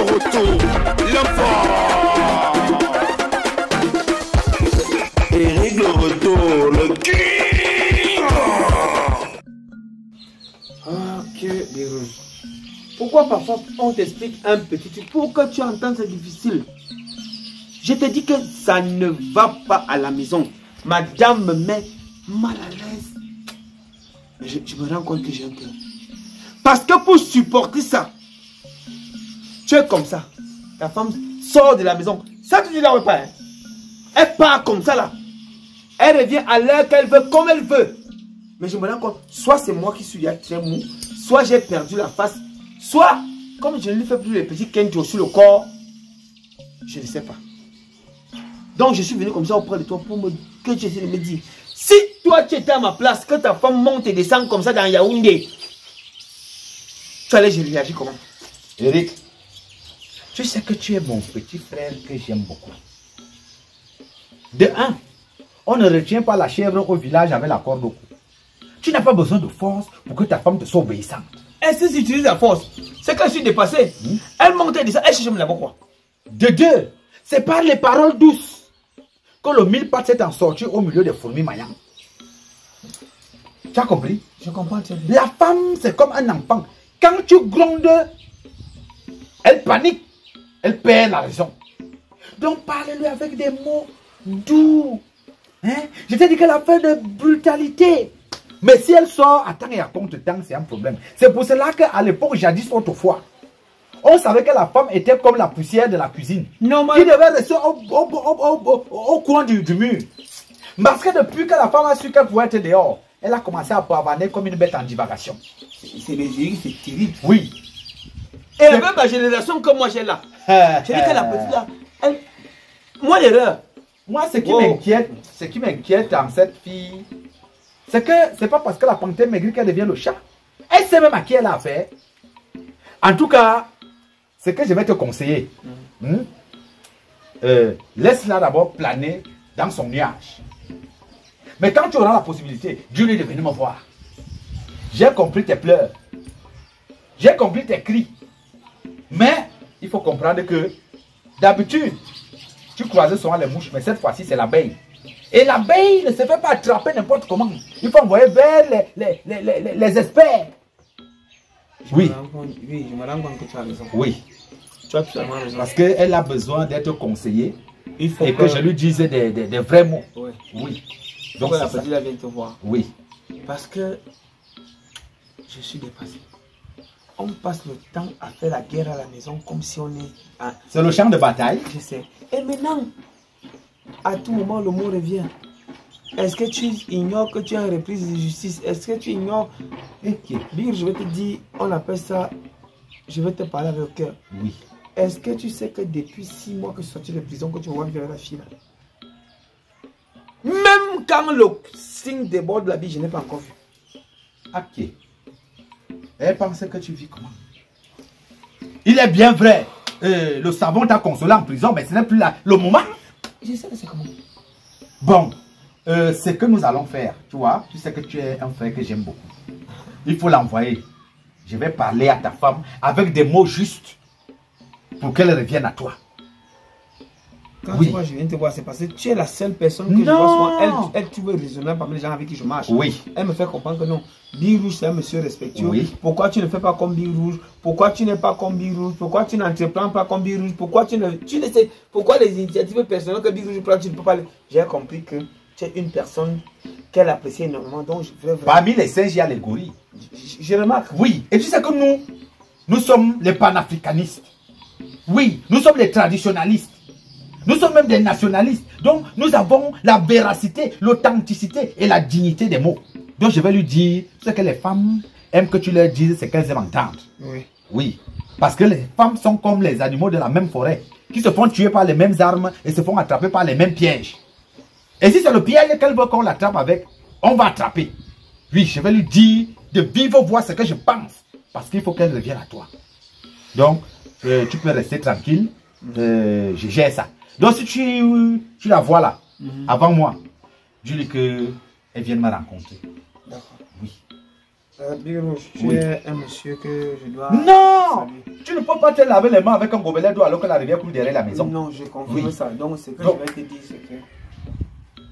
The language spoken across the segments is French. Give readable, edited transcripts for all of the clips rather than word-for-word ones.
de retour, l'enfant. Eric de retour, le king. Ok, les rouges. Pourquoi parfois on t'explique un petit truc pour que tu entends c'est difficile? Je te dis que ça ne va pas à la maison. Madame me met mal à l'aise. Je me rends compte que j'ai un cœur. Parce que pour supporter ça, tu es comme ça. Ta femme sort de la maison. Ça, tu dis là, pas. Hein? Elle part comme ça là. Elle revient à l'heure qu'elle veut, comme elle veut. Mais je me rends compte, soit c'est moi qui suis très mou, soit j'ai perdu la face, soit, comme je ne lui fais plus les petits kenjo sur le corps, je ne sais pas. Donc je suis venu comme ça auprès de toi pour que tu essaies de me dire, si toi tu étais à ma place, que ta femme monte et descend comme ça dans Yaoundé, tu allais réagir comment? Eric, tu sais que tu es mon petit frère que j'aime beaucoup. De un, on ne retient pas la chèvre au village avec la corde au cou. Tu n'as pas besoin de force pour que ta femme te soit obéissante. Est-ce que si tu utilises la force, c'est que je suis dépassé. Elle monte et descend, elle cherche là-bas quoi? De deux, c'est par les paroles douces que le mille pattes s'est en sorti au milieu des fourmis maillantes. Tu as compris? Je comprends. La femme, c'est comme un enfant. Quand tu grondes, elle panique. Elle perd la raison. Donc parle-lui avec des mots doux. Hein? Je t'ai dit qu'elle a fait de brutalité. Mais si elle sort à temps et à contre-temps, c'est un problème. C'est pour cela qu'à l'époque, jadis autrefois, on savait que la femme était comme la poussière de la cuisine. Non, qui devait rester au coin du mur. Parce que depuis que la femme a su qu'elle pouvait être dehors, elle a commencé à pavaner comme une bête en divagation. C'est terrible. Oui. Et avec ma génération que moi j'ai là. J'ai dit que la petite là, elle... Moi l'erreur. Moi ce qui m'inquiète en cette fille, c'est que c'est pas parce que la panthère maigrit qu'elle devient le chat. Elle sait même à qui elle a affaire. En tout cas, ce que je vais te conseiller, laisse-la d'abord planer dans son nuage. Mais quand tu auras la possibilité, dis-lui de venir me voir. J'ai compris tes pleurs. J'ai compris tes cris. Mais il faut comprendre que d'habitude, tu croisais souvent les mouches, mais cette fois-ci, c'est l'abeille. Et l'abeille ne se fait pas attraper n'importe comment. Il faut envoyer vers les experts. Oui, je me rends compte que tu as raison. Oui. Tu as absolument raison. Parce qu'elle a besoin d'être conseillée. Il faut et que je lui dise des vrais mots. Oui. Oui. Donc la petite vient te voir. Oui. Parce que je suis dépassé. On passe le temps à faire la guerre à la maison comme si on est... C'est le champ de bataille. Je sais. Et maintenant, à tout moment, le mot revient. Est-ce que tu ignores que tu as une reprise de justice? Est-ce que tu ignores... Bien, je vais te dire, on appelle ça... Je vais te parler avec le cœur. Oui. Est-ce que tu sais que depuis 6 mois que je suis sorti de prison, que tu me vois vivre avec la fille là? Même quand le signe déborde de la vie, je n'ai pas encore vu. Ok. Elle pensait que tu vis comment? Il est bien vrai. Le savon t'a consolé en prison, mais ce n'est plus le moment. Je sais que c'est comment. Bon, ce que nous allons faire, tu vois, tu sais que tu es un frère que j'aime beaucoup. Il faut l'envoyer. Je vais parler à ta femme avec des mots justes pour qu'elle revienne à toi. Quand tu vois, je viens te voir, c'est parce que tu es la seule personne que je vois souvent. Elle, tu veux raisonnable parmi les gens avec qui je marche. Oui. Elle me fait comprendre que non. Bill Rouge, c'est un monsieur respectueux. Oui. Pourquoi tu ne fais pas comme Bill Rouge? Pourquoi tu n'es pas comme Bill Rouge? Pourquoi tu n'entreprends pas comme Bill Rouge? Pourquoi tu ne sais, pourquoi les initiatives personnelles que Bill Rouge prend, tu ne peux pas les... J'ai compris que tu es une personne qu'elle apprécie énormément. Donc je veux vraiment... Parmi les singes, il y a les gorilles. Je remarque. Oui. Et tu sais que nous sommes les panafricanistes. Oui. Nous sommes les traditionalistes. Nous sommes même des nationalistes. Donc, nous avons la véracité, l'authenticité et la dignité des mots. Donc, je vais lui dire ce que les femmes aiment que tu leur dises, c'est qu'elles aiment entendre. Oui. Oui. Parce que les femmes sont comme les animaux de la même forêt, qui se font tuer par les mêmes armes et se font attraper par les mêmes pièges. Et si c'est le piège qu'elle veut qu'on l'attrape avec, on va attraper. Oui, je vais lui dire de vive voix ce que je pense. Parce qu'il faut qu'elle revienne à toi. Donc, tu peux rester tranquille. Je gère ça. Donc si tu la vois là, avant moi, dis-lui qu'elle vienne me rencontrer. D'accord. Oui. Bill Rouge, tu es un monsieur que je dois... Non! Tu ne peux pas te laver les mains avec un gobelet d'eau alors que la rivière coule derrière la maison? Non, je confirme Oui. ça. Donc, ce que Donc- je vais te dire, c'est que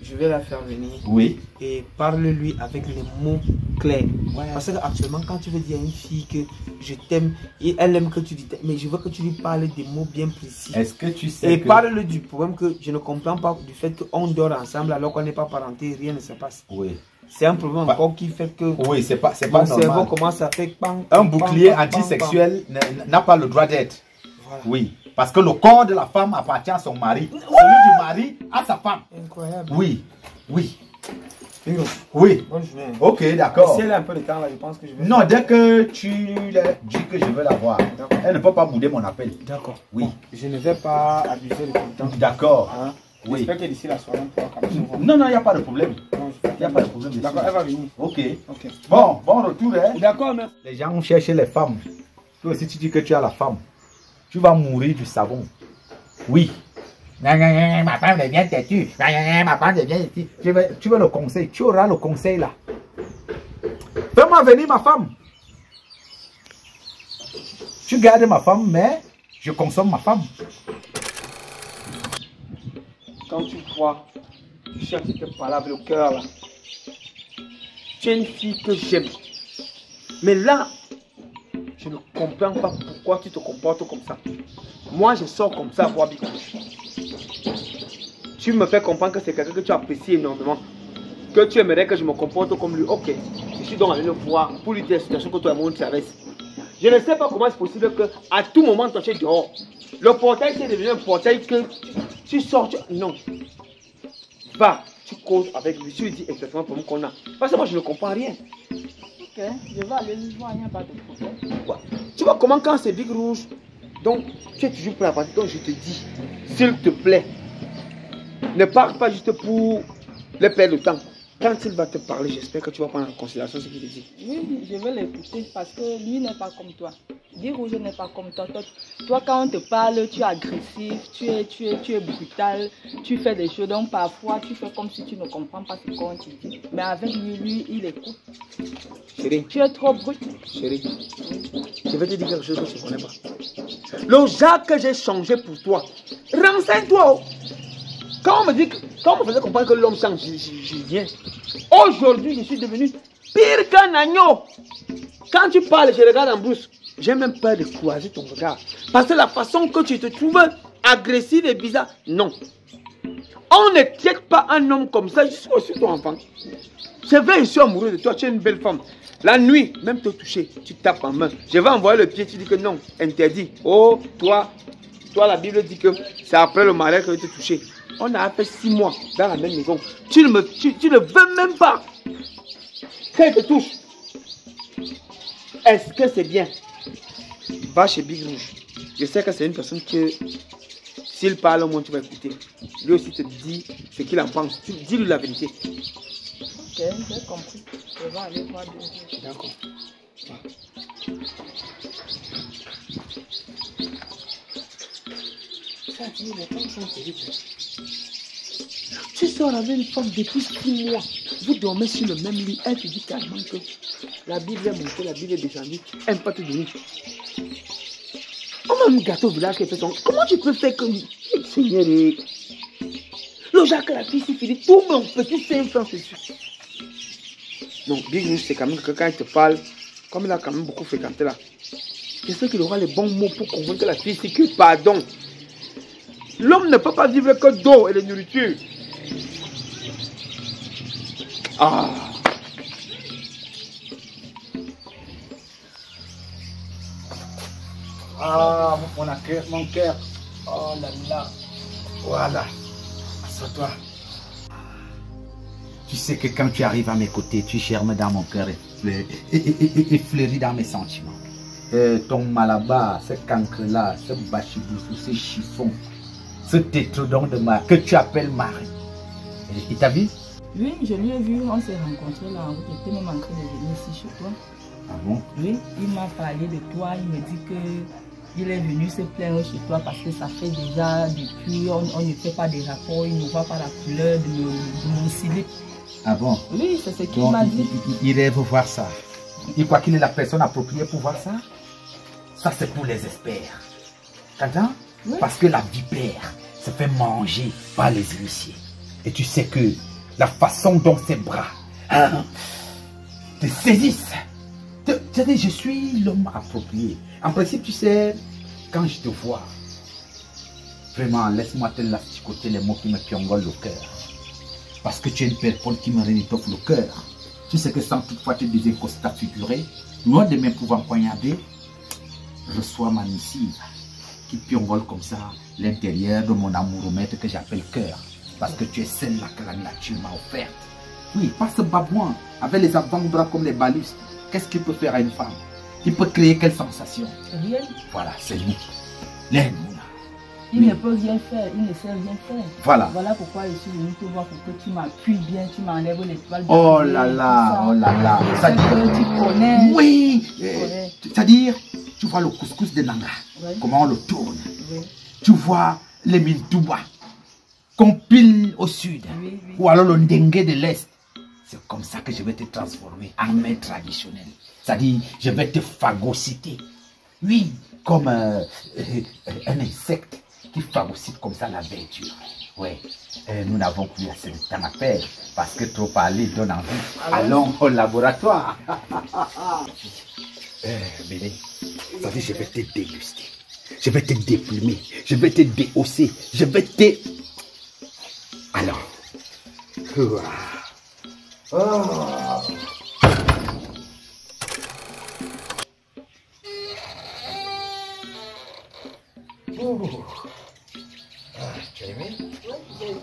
je vais la faire venir. Oui. Et parle-lui avec les mots clairs. Ouais. Parce qu'actuellement, quand tu veux dire à une fille que je t'aime et elle aime que tu dis, mais je veux que tu lui parles des mots bien précis. Est-ce que tu sais Et que... parle-lui du problème que je ne comprends pas du fait qu'on dort ensemble alors qu'on n'est pas parenté, rien ne se passe. Oui. C'est un problème Bah, encore qui fait que Oui, c'est pas mon cerveau normal. commence à faire bang, Un bang, bouclier bang, bang, antisexuel n'a pas le droit d'être. Voilà. Oui. Parce que le corps de la femme appartient à son mari. Celui du mari à sa femme. Incroyable. Oui. Oui. Bingo. Oui. Bonne journée. Ok, d'accord. Si elle a un peu de temps là, je pense que je vais. Non, dès que tu lui dis que je veux la voir, D'accord. elle ne peut pas bouder mon appel. D'accord. Oui. Bon, je ne vais pas abuser de ton temps. D'accord. Hein? Oui. J'espère que d'ici la soirée, on pourra quand même se voir. Non, non, il n'y a pas de problème. Non, Il n'y a pas de problème. D'accord, elle va venir. Ok. Ok. Bon, bon retour, hein. D'accord, merci. Les gens ont cherché les femmes. Toi aussi, tu dis que tu as la femme. Tu vas mourir du savon. Oui. Ma femme devient têtue. Ma femme devient têtue. Tu veux le conseil. Tu auras le conseil là. Fais-moi venir ma femme. Tu gardes ma femme, mais je consomme ma femme. Quand tu vois, tu cherches à te parler avec le cœur là. Tu es une fille que j'aime. Mais là, je ne comprends pas pourquoi tu te comportes comme ça. Moi, je sors comme ça pour habiter. Tu me fais comprendre que c'est quelqu'un que tu apprécies énormément. Que tu aimerais que je me comporte comme lui. Ok, je suis donc allé le voir pour lui dire la situation que toi et moi on traverse. Je ne sais pas comment c'est possible que à tout moment toi tu es dehors. Le portail c'est devenu un portail que tu sors. Non. Va, tu causes avec lui. Tu lui dis exactement le problème qu'on a. Parce que moi je ne comprends rien. Ok, je vais aller lui voir, il n'y a pas de problème. Ouais. Tu vois comment quand c'est Big Rouge, donc tu es toujours prêt à partir. Donc je te dis, s'il te plaît, ne pars pas juste pour le perdre le temps. Quand il va te parler, j'espère que tu vas prendre en considération ce qu'il te dit. Oui, je vais l'écouter parce que lui n'est pas comme toi. Big Rouge n'est pas comme toi. Toi, quand on te parle, tu es agressif, tu es brutal, tu fais des choses. Donc parfois, tu fais comme si tu ne comprends pas ce qu'on te dit. Mais avec lui, il écoute. Chérie, Tu es trop brut. chérie, je vais te dire quelque chose que tu ne connais pas. Le Jacques que j'ai changé pour toi, renseigne-toi. Quand on me dit quand on me faisait comprendre que l'homme change, je viens. Aujourd'hui, je suis devenu pire qu'un agneau. Quand tu parles, je regarde en brousse. J'ai même peur de croiser ton regard. Parce que la façon que tu te trouves agressif et bizarre, non. On ne check pas un homme comme ça, je suis aussi ton enfant. C'est vrai, je suis amoureux de toi, tu es une belle femme. La nuit, même te toucher, tu tapes en main. Je vais envoyer le pied, tu dis que non, interdit. Oh, toi, la Bible dit que c'est après le mariage que je vais te toucher. On a fait 6 mois dans la même maison. Tu ne veux même pas qu'elle te touche. Est-ce que c'est bien? Va chez Big Rouge. Je sais que c'est une personne que s'il parle au moins tu vas écouter. Lui aussi te dit ce qu'il en pense. Dis-lui la vérité. Ok, j'ai compris. Je vais aller voir Big Rouge. D'accord. Ça dit, les femmes sont terribles. Tu sors avec une femme depuis 6 mois. Vous dormez sur le même lit. Elle te dit carrément que la Bible est montée, la Bible est descendue. Elle ne peut pas te donner. On a un gâteau au village qui fait son. Comment tu peux faire comme. Seigneur, le Jacques, la fille, c'est fini. Tout mon petit sein c'est sûr. Non, Big Rouge, c'est quand même que quand il te parle, comme il a quand même beaucoup fréquenté là, j'espère qu'il aura les bons mots pour convaincre la fille, c'est que pardon. L'homme ne peut pas vivre que d'eau et de nourriture. Ah. Ah, mon cœur. Oh là là. Voilà. Assois-toi. Tu sais que quand tu arrives à mes côtés, tu germes dans mon cœur et fleuris dans mes sentiments. Ton malabar, ce cancre-là, ce bachiboussou, ce chiffon, ce tétrodon de Marie, que tu appelles Marie. Il t'a vu? Oui, je lui ai vu, on s'est rencontrés là en route. J'étais même en train de venir ici chez toi. Ah bon? Oui, il m'a parlé de toi, il me dit que il est venu se plaindre chez toi parce que ça fait déjà depuis, on ne fait pas des rapports, il ne voit pas la couleur de mon slip. Ah bon? Oui, c'est ce qu'il m'a dit. Il rêve voir ça. Il croit qu'il est la personne appropriée pour voir ça? Ça, c'est pour les experts. T'entends? Oui. Parce que la vipère se fait manger par les initiés. Et tu sais que la façon dont ses bras te saisissent. C'est-à-dire, je suis l'homme approprié. En principe, tu sais, quand je te vois, vraiment, laisse-moi te l'asticoter les mots qui me piongolent le cœur. Parce que tu es une personne qui me réétoffe le cœur. Tu sais que sans toutefois te désincostar figuré, loin de mes pouvoirs poignardés, je reçois ma missive qui piongole comme ça l'intérieur de mon amouromètre que j'appelle cœur. Parce que tu es celle-là que la nature m'a offerte. Oui, pas ce babouin avec les avant-bras comme les balustres. Qu'est-ce qu'il peut faire à une femme? Il peut créer quelle sensation? Rien. Voilà, c'est nous. Les nous. Il ne peut rien faire, il ne sait rien faire. Voilà. Voilà pourquoi je suis venu te voir pour que tu m'appuies bien, tu m'enlèves l'étoile. Oh là là, oh là là. C'est que tu connais. Oui. connais. C'est-à-dire, tu vois le couscous de Nanga, Oui. comment on le tourne. Oui. Tu vois les Mintouba qu'on pile au sud. Oui, oui. Ou alors le Ndengue de l'Est. C'est comme ça que je vais te transformer en main traditionnel. C'est-à-dire, je vais te phagocyter. Oui, comme un insecte qui phagocyte comme ça la verdure. Oui, nous n'avons plus assez de temps à perdre parce que trop parler donne envie. Allons au laboratoire. Bébé, c'est-à-dire, je vais te déguster. Je vais te déplumer. Je vais te déhausser. Je vais te... Alors. Oh. Tu as aimé? Oui, j'ai aimé.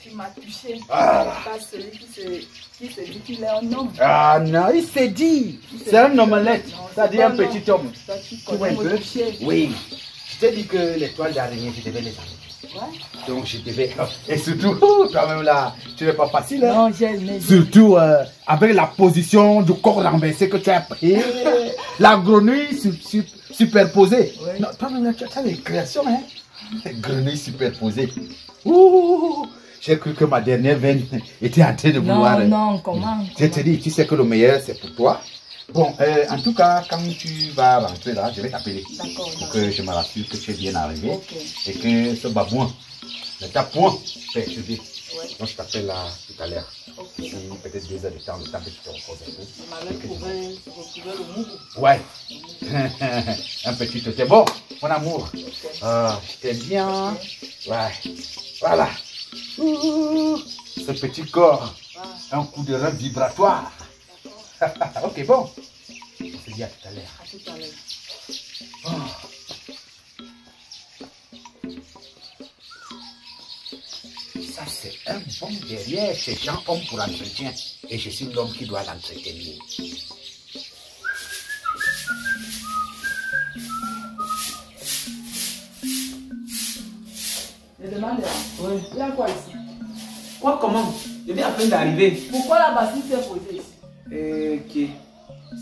Tu m'as touché. Ah. Pas celui qui se dit qu'il est un homme. Ah non, il s'est dit. C'est un omelette. C'est-à-dire un petit homme. Toi, tu Tu vois connais un me peu? toucher. Oui. Je t'ai dit que les toiles d'araignée, je devais les enlever. Ouais. Donc je devais... Et surtout, toi-même là, tu n'es pas facile. Hein? Non, j'ai aimé. Surtout avec la position du corps renversé que tu as pris. La grenouille superposée. Oui. Non, toi-même là, tu as les créations, hein? Grenouille superposée. Ouh, j'ai cru que ma dernière veine était en train de vouloir... Non, comment? Je te dis, tu sais que le meilleur, c'est pour toi. Bon, en tout cas, quand tu vas rentrer là, je vais t'appeler. D'accord. Pour que je me rassure que tu es bien arrivé. Ok. Et que ce babouin ne t'a point perturbé. Ouais. Donc je t'appelle là tout à l'heure. Ok. Si peut-être 2 heures de temps, le temps que tu te reposes un peu. Je m'avais trouvé le mouvement. Ouais. Un petit côté. Bon, mon amour. Ok. Ah, j'étais bien. Ouais. Voilà. Ouh, ce petit corps. Un coup de rein vibratoire. Ok, bon. On se dit à tout à l'heure. À tout à l'heure. Ça, c'est un bon derrière. Ces gens ont pour l'entretien. Et je suis l'homme qui doit l'entretenir. Je demande là. Oui. Il y a quoi ici? Quoi, comment? Je viens à peine d'arriver. Pourquoi la bassine s'est posée ici? Ok.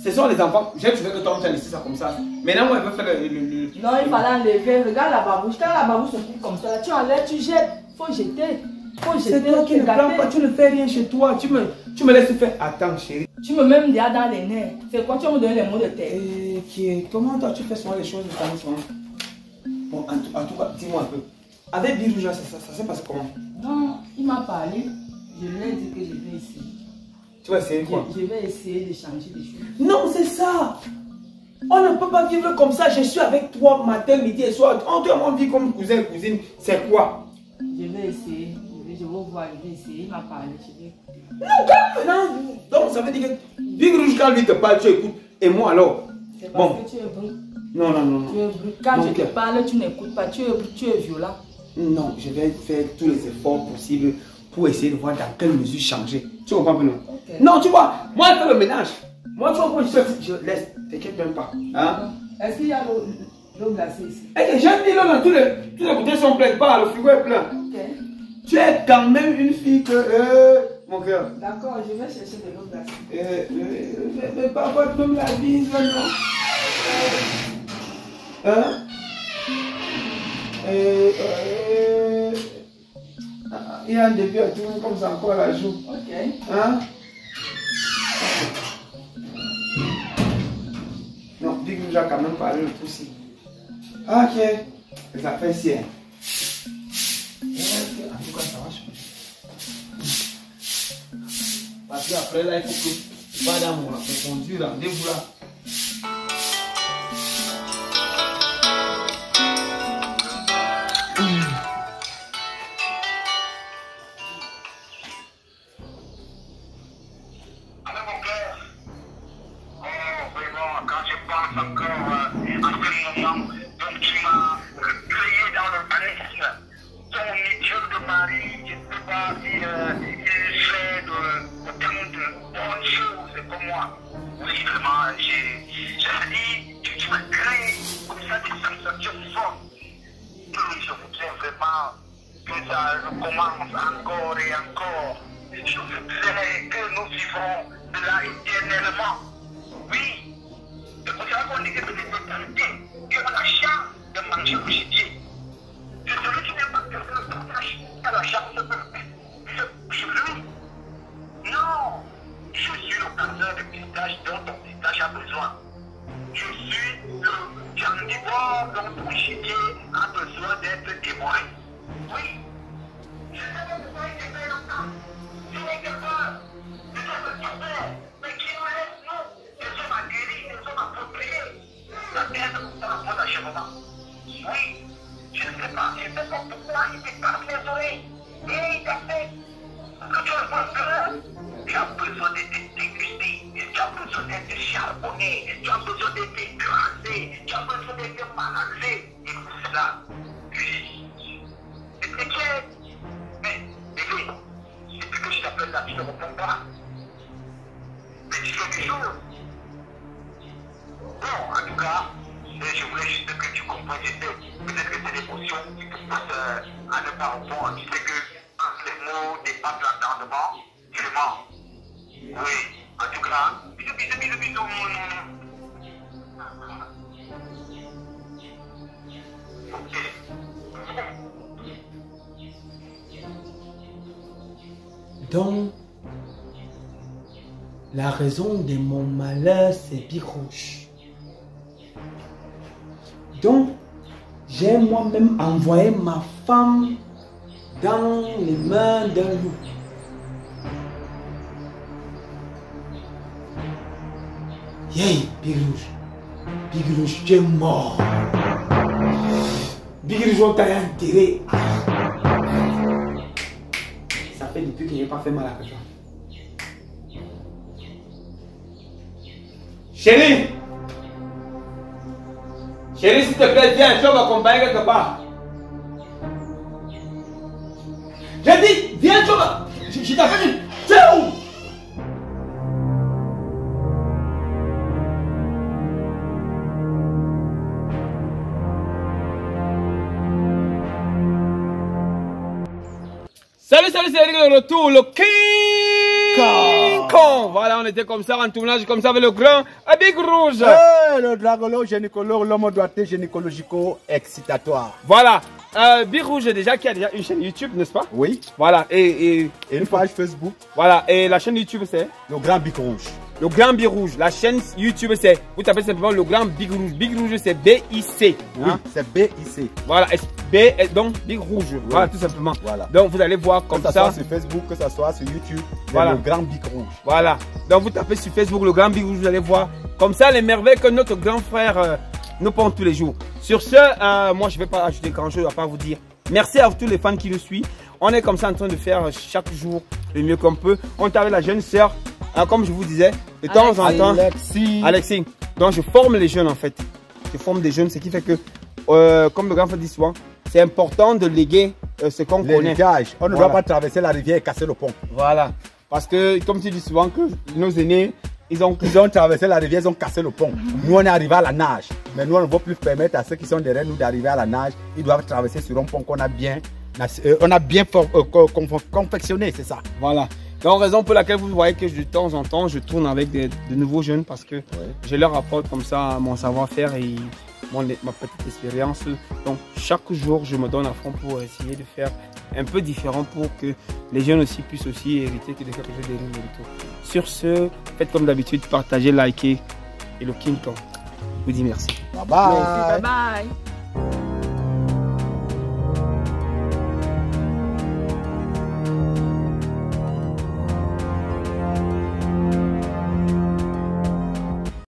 Ce sont les enfants. J'ai trouvé que toi, tu as laissé ça comme ça. Maintenant, moi, je veux faire le... Non, il fallait enlever. Regarde la babouche. Quand la babouche se trouve comme ça, tu enlèves, tu jettes. Faut jeter. Faut jeter. C'est toi qui ne prends pas, tu ne fais rien chez toi. Tu me laisses faire. Attends, chérie. Tu me mets déjà dans les nerfs. C'est quoi? Tu vas me donner les mots de tête. Ok. Comment toi, tu fais souvent les choses de ta maison? Bon, en tout cas, dis-moi un peu. Avec Birou, ça s'est passé comment? Non, il m'a parlé. Je lui ai dit que je vais essayer. Tu vas essayer quoi? Je vais essayer de changer des choses. Non, c'est ça. On ne peut pas vivre comme ça. Je suis avec toi matin, midi et soir. On vit comme cousin et cousine. C'est quoi? Je vais essayer. Je vais voir, je vais essayer. Il m'a parlé. Je vais écouter. Non, calme. Non. Donc, ça veut dire que Big Rouge, quand lui te parle, tu écoutes. Et moi alors? C'est parce Bon. que tu es brut. Non, non, non, Tu non. es brut. Quand Donc, je te parle, tu n'écoutes pas. Tu es violent. Non, je vais faire tous les efforts possibles pour essayer de voir dans quelle mesure changer. Tu comprends pas, non? Ok. Non, tu vois, moi, je fais le ménage. Moi, tu vois, moi, je laisse. T'inquiète même pas. Hein? Est-ce qu'il y a l'eau glacée ici? Et j'ai mis là, tous les côtés sont pleins. Pas, le frigo est plein. Ok. Tu es quand même une fille que... mon cœur. D'accord, je vais chercher de l'eau glacée. Mais parfois, tu me la bise, non? Hein? Il y a un début à tout comme ça encore à la joue. Ok. Hein? Non, dis-moi, Rouge a quand même parlé le tout-ci. Ok, les affaires ici. En tout cas, ça va changer. Parce qu'après là, il faut que madame, on a conduit rendez-vous là. Donc, la raison de mon malheur, c'est Big Rouge. Donc, j'ai moi-même envoyé ma femme dans les mains d'un loup. Hey, Big Rouge. Big Rouge, tu es mort. Big Rouge, on t'a enterré. Ça fait depuis que je n'ai pas fait mal à quelqu'un. Chérie! Chérie, s'il te plaît, viens, je vais m'accompagner quelque part. J'ai dit, viens, je t'appelle une... Tu es où? Salut, c'est Eric le retour, le King Kong. Voilà, on était comme ça, en tournage comme ça avec le grand Big Rouge. Le dragolo gynécologue, l'homme doigté gynécologico-excitatoire. Voilà, Big Rouge déjà qui a déjà une chaîne YouTube, n'est-ce pas? Oui. Voilà, et une page Facebook. Voilà, et la chaîne YouTube c'est le grand Big Rouge. Le grand Big Rouge. La chaîne YouTube c'est, vous tapez simplement le grand Big Rouge. Big Rouge c'est B-I-C. Oui, c'est B-I-C. Voilà, donc Big Rouge. Oui. Voilà, tout simplement. Voilà. Donc vous allez voir comme ça. Que ça soit sur Facebook, que ça soit sur YouTube, voilà. Le grand Big Rouge. Voilà. Donc vous tapez sur Facebook le grand Big Rouge, vous allez voir comme ça les merveilles que notre grand frère nous pond tous les jours. Sur ce, moi je ne vais pas ajouter grand chose à part vous dire merci à tous les fans qui nous suivent. On est comme ça en train de faire chaque jour le mieux qu'on peut. On est avec la jeune sœur, comme je vous disais, de temps en temps. Alexis. Donc je forme les jeunes en fait. Je forme des jeunes, ce qui fait que, comme le grand frère dit souvent, c'est important de léguer ce qu'on connaît. On ne doit pas traverser la rivière et casser le pont. Voilà. Parce que, comme tu dis souvent, que nos aînés, ils ont traversé la rivière, ils ont cassé le pont. Nous, on est arrivé à la nage. Mais nous, on ne va plus permettre à ceux qui sont derrière nous d'arriver à la nage. Ils doivent traverser sur un pont qu'on a bien, confectionné, c'est ça. Voilà. Donc, raison pour laquelle vous voyez que de temps en temps, je tourne avec de nouveaux jeunes parce que je leur apporte comme ça mon savoir-faire et ma petite expérience. Donc, chaque jour, je me donne à fond pour essayer de faire un peu différent pour que les jeunes aussi puissent aussi hériter de quelque chose de retour. Sur ce, faites comme d'habitude, partagez, likez et le King Kong. vous dis merci. Bye bye. Bye bye.